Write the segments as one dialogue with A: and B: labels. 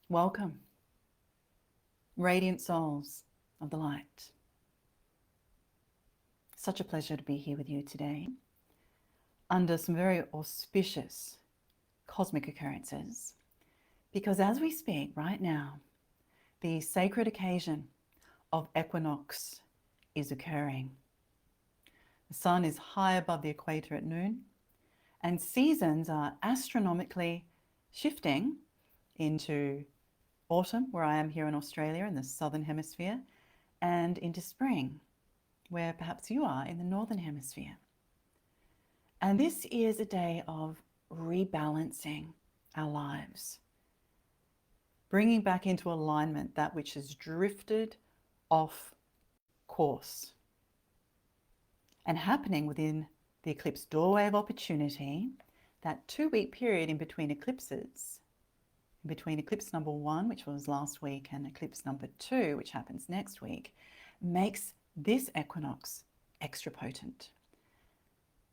A: Welcome, radiant souls of the light. Such a pleasure to be here with you today under some very auspicious cosmic occurrences, because as we speak right now, the sacred occasion of equinox is occurring. The sun is high above the equator at noon, and seasons are astronomically shifting into autumn, where I am here in Australia in the southern hemisphere, and into spring, where perhaps you are in the northern hemisphere. And this is a day of rebalancing our lives, bringing back into alignment that which has drifted off course, and happening within the eclipse doorway of opportunity, that 2-week period in between eclipses, between eclipse number 1, which was last week, and eclipse number 2, which happens next week, makes this equinox extra potent.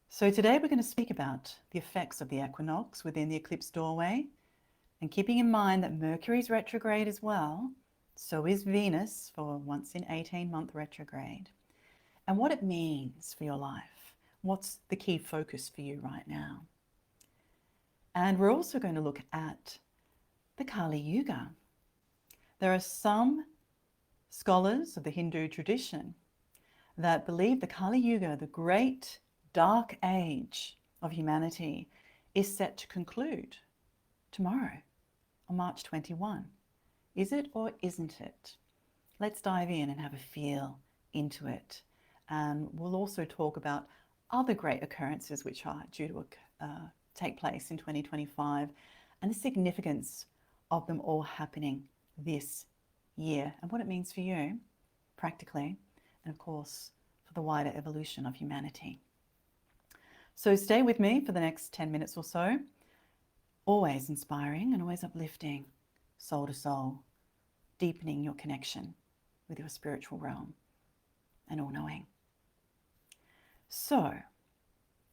A: So today we're going to speak about the effects of the equinox within the eclipse doorway, and keeping in mind that Mercury is retrograde as well, so is Venus for once in 18-month retrograde, and what it means for your life. What's the key focus for you right now? And we're also going to look at the Kali Yuga. There are some scholars of the Hindu tradition that believe the Kali Yuga, the great dark age of humanity, is set to conclude tomorrow on March 21. Is it or isn't it? Let's dive in and have a feel into it. And we'll also talk about other great occurrences which are due to take place in 2025 and the significance of them all happening this year and what it means for you practically, and of course for the wider evolution of humanity. So stay with me for the next 10 minutes or so, always inspiring and always uplifting, soul to soul, deepening your connection with your spiritual realm and all-knowing. So,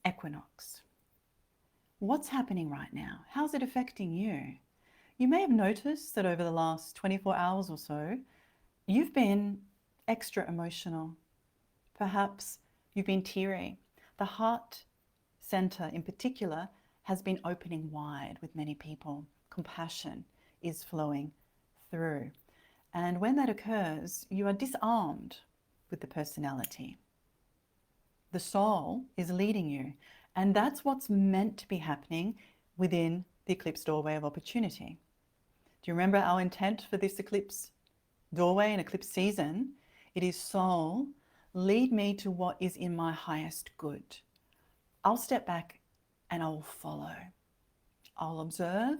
A: equinox. What's happening right now? How's it affecting you? You may have noticed that over the last 24 hours or so, you've been extra emotional. Perhaps you've been teary. The heart center in particular has been opening wide with many people. Compassion is flowing through. And when that occurs, you are disarmed with the personality. The soul is leading you. And that's what's meant to be happening within the eclipse doorway of opportunity. Do you remember our intent for this eclipse doorway and eclipse season? It is soul, lead me to what is in my highest good. I'll step back and I'll follow. I'll observe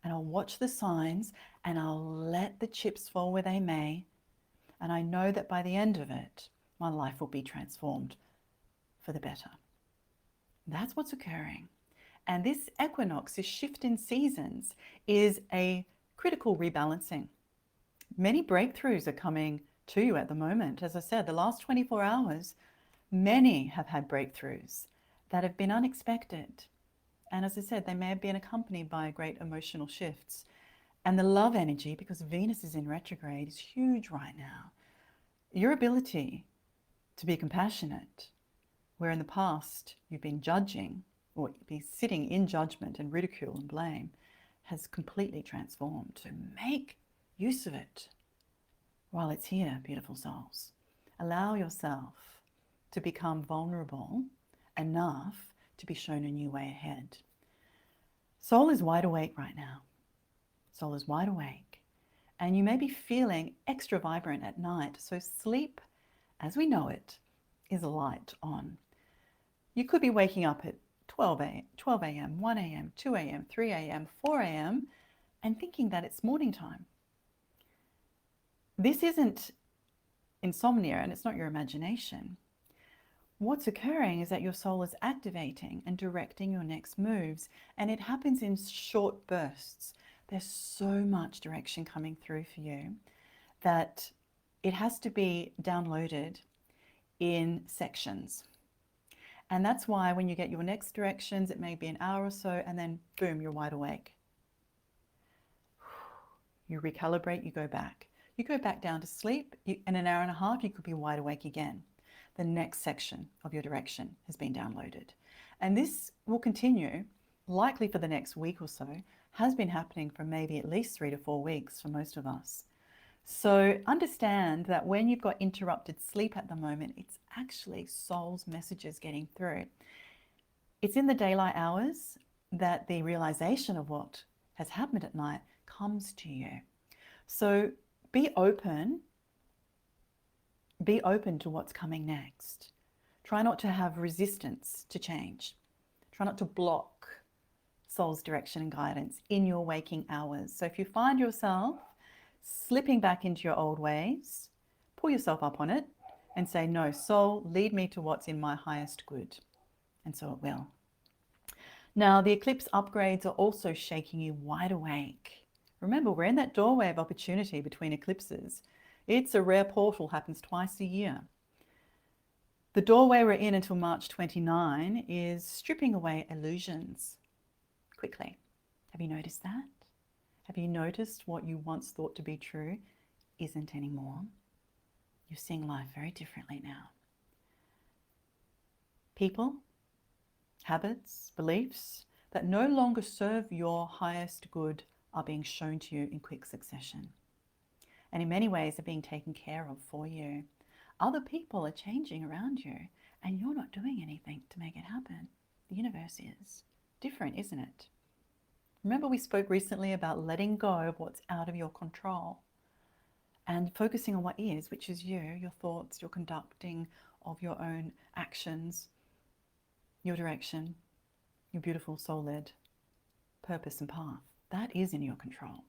A: and I'll watch the signs and I'll let the chips fall where they may. And I know that by the end of it, my life will be transformed for the better. That's what's occurring. And this equinox, this shift in seasons, is a critical rebalancing. Many breakthroughs are coming to you at the moment. As I said, the last 24 hours, many have had breakthroughs that have been unexpected. And as I said, they may have been accompanied by great emotional shifts. And the love energy, because Venus is in retrograde, is huge right now. Your ability to be compassionate, where in the past you've been judging or be sitting in judgment and ridicule and blame, has completely transformed. So make use of it while it's here, beautiful souls. Allow yourself to become vulnerable enough to be shown a new way ahead. Soul is wide awake right now. Soul is wide awake. And you may be feeling extra vibrant at night. So sleep, as we know it, is light on. You could be waking up at 12 a.m., 1 a.m., 2 a.m., 3 a.m., 4 a.m., and thinking that it's morning time. This isn't insomnia and it's not your imagination. What's occurring is that your soul is activating and directing your next moves, and it happens in short bursts. There's so much direction coming through for you that it has to be downloaded in sections. And that's why when you get your next directions, it may be an hour or so, and then boom, you're wide awake. You recalibrate, you go back. You go back down to sleep, in an hour and a half, you could be wide awake again. The next section of your direction has been downloaded. And this will continue, likely for the next week or so, has been happening for maybe at least 3 to 4 weeks for most of us. So understand that when you've got interrupted sleep at the moment, it's actually soul's messages getting through. It's in the daylight hours that the realization of what has happened at night comes to you. So be open to what's coming next. Try not to have resistance to change. Try not to block soul's direction and guidance in your waking hours. So if you find yourself slipping back into your old ways, pull yourself up on it and say, no, soul, lead me to what's in my highest good. And so it will. Now, the eclipse upgrades are also shaking you wide awake. Remember, we're in that doorway of opportunity between eclipses. It's a rare portal, happens twice a year. The doorway we're in until March 29 is stripping away illusions quickly. Have you noticed that? Have you noticed what you once thought to be true isn't anymore? You're seeing life very differently now. People, habits, beliefs that no longer serve your highest good are being shown to you in quick succession. And in many ways are being taken care of for you. Other people are changing around you and you're not doing anything to make it happen. The universe is different, isn't it? Remember we spoke recently about letting go of what's out of your control and focusing on what is, which is you, your thoughts, your conducting of your own actions, your direction, your beautiful soul-led purpose and path. That is in your control.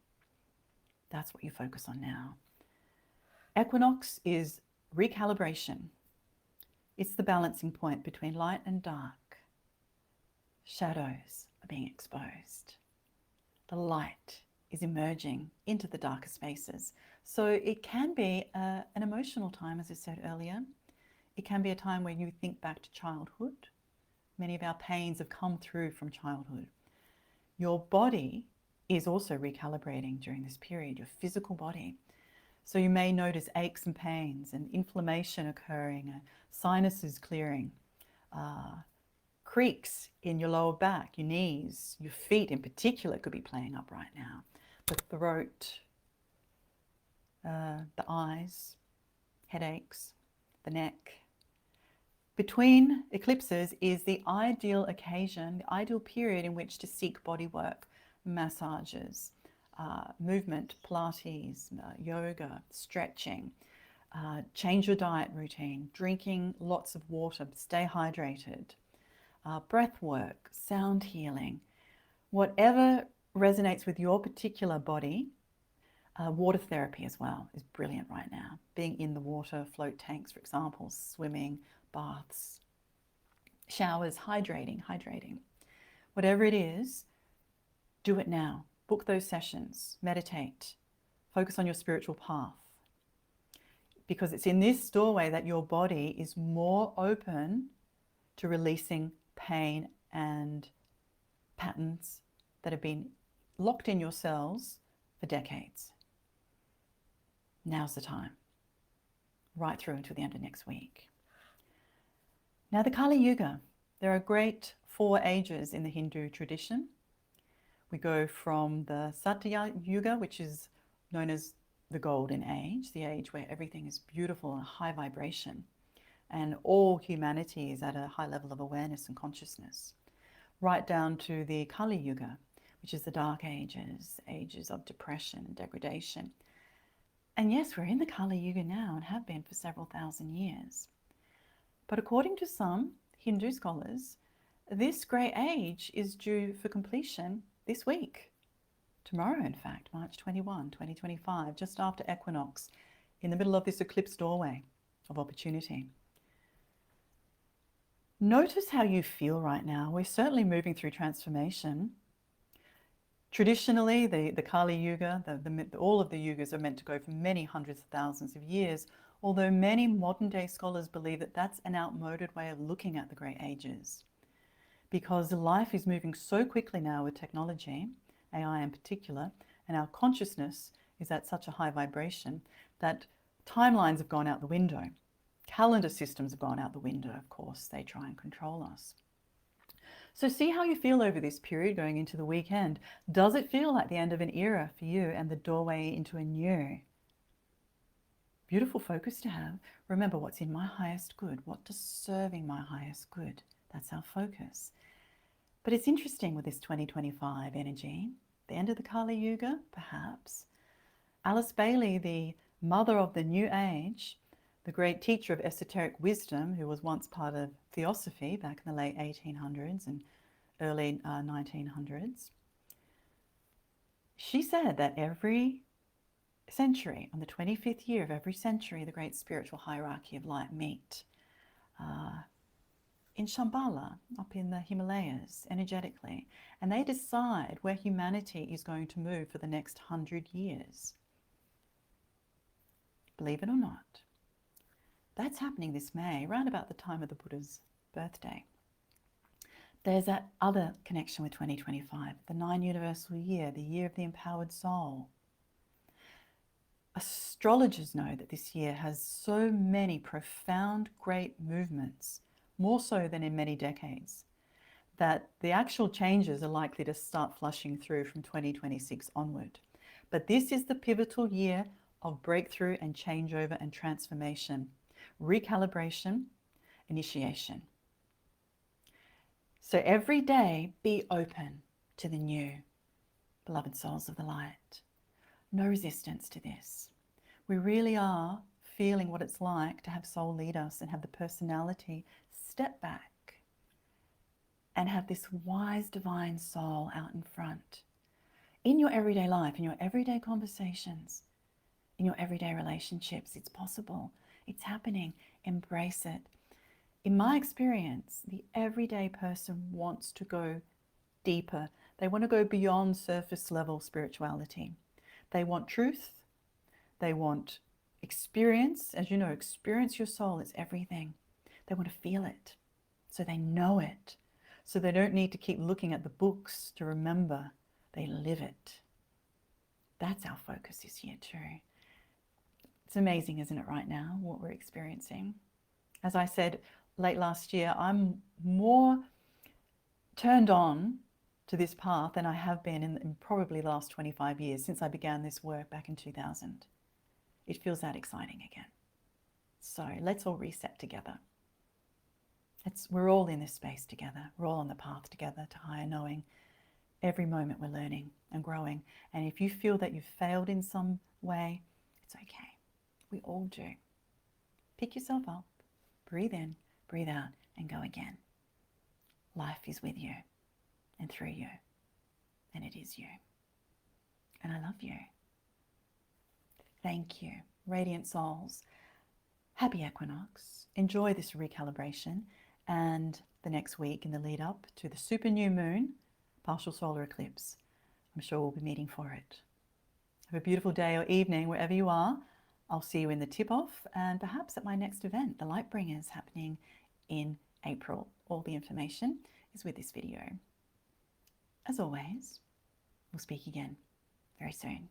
A: That's what you focus on now. Equinox is recalibration. It's the balancing point between light and dark. Shadows are being exposed. The light is emerging into the darker spaces. So it can be an emotional time, as I said earlier. It can be a time where you think back to childhood. Many of our pains have come through from childhood. Your body is also recalibrating during this period, your physical body. So you may notice aches and pains and inflammation occurring, sinuses clearing, creaks in your lower back, your knees, your feet in particular could be playing up right now. The throat, the eyes, headaches, the neck. Between eclipses is the ideal occasion, the ideal period in which to seek body work, massages, movement, Pilates, yoga, stretching, change your diet routine, drinking lots of water, stay hydrated, breath work, sound healing, whatever resonates with your particular body. Water therapy as well is brilliant right now. Being in the water, float tanks, for example, swimming, baths, showers, hydrating. Whatever it is, do it now. Book those sessions, meditate, focus on your spiritual path. Because it's in this doorway that your body is more open to releasing pain and patterns that have been locked in your cells for decades. Now's the time, right through until the end of next week. Now the Kali Yuga, there are great 4 ages in the Hindu tradition. We go from the Satya Yuga, which is known as the golden age, the age where everything is beautiful and high vibration, and all humanity is at a high level of awareness and consciousness, right down to the Kali Yuga, which is the dark ages, ages of depression and degradation. And yes, we're in the Kali Yuga now and have been for several thousand years. But according to some Hindu scholars, this grey age is due for completion this week. Tomorrow, in fact, March 21, 2025, just after equinox, in the middle of this eclipse doorway of opportunity. Notice how you feel right now. We're certainly moving through transformation. Traditionally, the Kali Yuga, all of the yugas are meant to go for many hundreds of thousands of years, although many modern day scholars believe that that's an outmoded way of looking at the great ages. Because life is moving so quickly now with technology, AI in particular, and our consciousness is at such a high vibration that timelines have gone out the window. Calendar systems have gone out the window, of course. They try and control us. So see how you feel over this period going into the weekend. Does it feel like the end of an era for you and the doorway into a new? Beautiful focus to have. Remember, what's in my highest good? What does serving my highest good? That's our focus. But it's interesting with this 2025 energy, the end of the Kali Yuga, perhaps. Alice Bailey, the mother of the New Age, the great teacher of esoteric wisdom, who was once part of Theosophy back in the late 1800s and early 1900s, she said that every century, on the 25th year of every century, the great spiritual hierarchy of light meet in Shambhala, up in the Himalayas, energetically, and they decide where humanity is going to move for the next 100 years. Believe it or not, that's happening this May, around about the time of the Buddha's birthday. There's that other connection with 2025, the 9 universal year, the year of the empowered soul. Astrologers know that this year has so many profound, great movements, more so than in many decades, that the actual changes are likely to start flushing through from 2026 onward. But this is the pivotal year of breakthrough and changeover and transformation, recalibration, initiation. So every day, be open to the new, beloved souls of the light. No resistance to this. We really are feeling what it's like to have soul lead us and have the personality step back and have this wise divine soul out in front. In your everyday life, in your everyday conversations, in your everyday relationships, it's possible. It's happening. Embrace it. In my experience, the everyday person wants to go deeper. They want to go beyond surface level spirituality. They want truth. They want experience. As you know, experience your soul is everything. They want to feel it, so they know it, so they don't need to keep looking at the books to remember. They live it. That's our focus this year too. It's amazing, isn't it, right now, what we're experiencing? As I said late last year, I'm more turned on to this path than I have been in probably the last 25 years since I began this work back in 2000. It feels that exciting again. So let's all reset together. We're all in this space together. We're all on the path together to higher knowing. Every moment we're learning and growing. And if you feel that you've failed in some way, it's okay. We all do. Pick yourself up, breathe in, breathe out, and go again. Life is with you and through you, and it is you. And I love you. Thank you, radiant souls. Happy equinox. Enjoy this recalibration and the next week in the lead up to the super new moon, partial solar eclipse. I'm sure we'll be meeting for it. Have a beautiful day or evening wherever you are. I'll see you in the tip-off and perhaps at my next event, the Lightbringers, happening in April. All the information is with this video. As always, we'll speak again very soon.